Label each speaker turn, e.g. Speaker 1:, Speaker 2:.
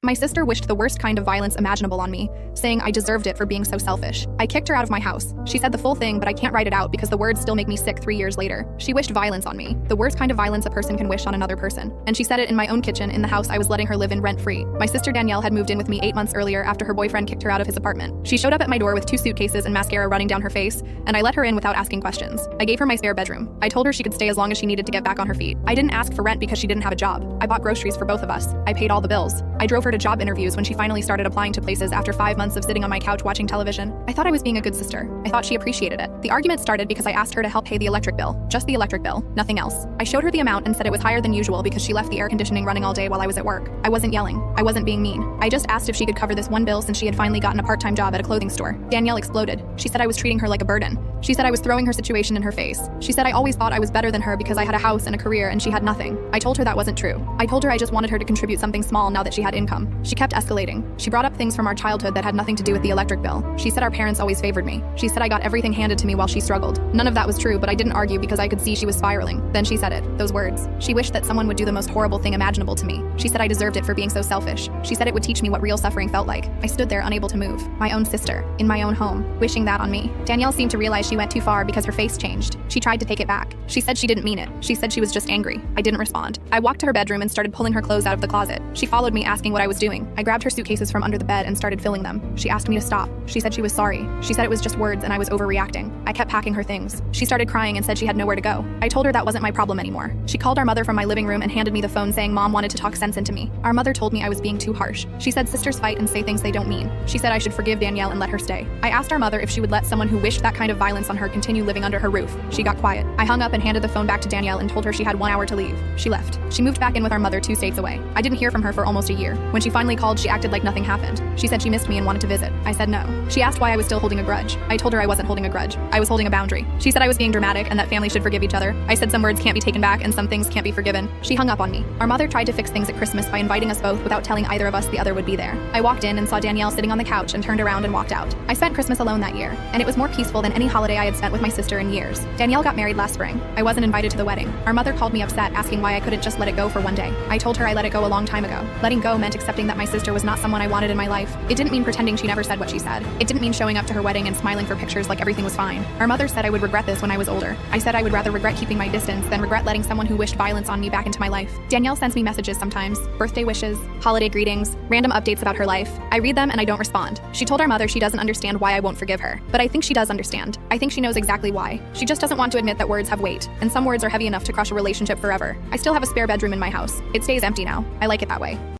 Speaker 1: My sister wished the worst kind of violence imaginable on me, saying I deserved it for being so selfish. I kicked her out of my house. She said the full thing, but I can't write it out because the words still make me sick 3 years later. She wished violence on me, the worst kind of violence a person can wish on another person. And she said it in my own kitchen in the house I was letting her live in rent-free. My sister Danielle had moved in with me 8 months earlier after her boyfriend kicked her out of his apartment. She showed up at my door with 2 suitcases and mascara running down her face, and I let her in without asking questions. I gave her my spare bedroom. I told her she could stay as long as she needed to get back on her feet. I didn't ask for rent because she didn't have a job. I bought groceries for both of us. I paid all the bills. I drove her to job interviews when she finally started applying to places after 5 months of sitting on my couch watching television. I thought I was being a good sister. I thought she appreciated it. The argument started because I asked her to help pay the electric bill. Just the electric bill, nothing else. I showed her the amount and said it was higher than usual because she left the air conditioning running all day while I was at work. I wasn't yelling. I wasn't being mean. I just asked if she could cover this one bill since she had finally gotten a part-time job at a clothing store. Danielle exploded. She said I was treating her like a burden. She said I was throwing her situation in her face. She said I always thought I was better than her because I had a house and a career and she had nothing. I told her that wasn't true. I told her I just wanted her to contribute something small now that she had income. She kept escalating. She brought up things from our childhood that had nothing to do with the electric bill. She said our parents always favored me. She said I got everything handed to me while she struggled. None of that was true, but I didn't argue because I could see she was spiraling. Then she said it, those words. She wished that someone would do the most horrible thing imaginable to me. She said I deserved it for being so selfish. She said it would teach me what real suffering felt like. I stood there unable to move. My own sister, in my own home, wishing that on me. Danielle seemed to realize she went too far because her face changed. She tried to take it back. She said she didn't mean it. She said she was just angry. I didn't respond. I walked to her bedroom and started pulling her clothes out of the closet. She followed me asking what I was doing. I grabbed her suitcases from under the bed and started filling them. She asked me to stop. She said she was sorry. She said it was just words and I was overreacting. I kept packing her things. She started crying and said she had nowhere to go. I told her that wasn't my problem anymore. She called our mother from my living room and handed me the phone saying Mom wanted to talk sense into me. Our mother told me I was being too harsh. She said sisters fight and say things they don't mean. She said I should forgive Danielle and let her stay. I asked our mother if she would let someone who wished that kind of violence on her continue living under her roof. She got quiet. I hung up and handed the phone back to Danielle and told her she had 1 hour to leave. She left. She moved back in with our mother 2 states away. I didn't hear from her for almost a year. When she finally called, she acted like nothing happened. She said she missed me and wanted to visit. I said no. She asked why I was still holding a grudge. I told her I wasn't holding a grudge. I was holding a boundary. She said I was being dramatic and that families should forgive each other. I said some words can't be taken back and some things can't be forgiven. She hung up on me. Our mother tried to fix things at Christmas by inviting us both without telling either of us the other would be there. I walked in and saw Danielle sitting on the couch and turned around and walked out. I spent Christmas alone that year, and it was more peaceful than any holiday I had spent with my sister in years. Danielle got married last spring. I wasn't invited to the wedding. Our mother called me upset, asking why I couldn't just let it go for one day. I told her I let it go a long time ago. Letting go meant accepting that my sister was not someone I wanted in my life. It didn't mean pretending she never said what she said. It didn't mean showing up to her wedding and smiling for pictures like everything was fine. Our mother said I would regret this when I was older. I said I would rather regret keeping my distance than regret letting someone who wished violence on me back into my life. Danielle sends me messages sometimes, birthday wishes, holiday greetings, random updates about her life. I read them and I don't respond. She told our mother she doesn't understand why I won't forgive her, but I think she does understand. I think she knows exactly why. She just doesn't want to admit that words have weight, and some words are heavy enough to crush a relationship forever. I still have a spare bedroom in my house. It stays empty now. I like it that way.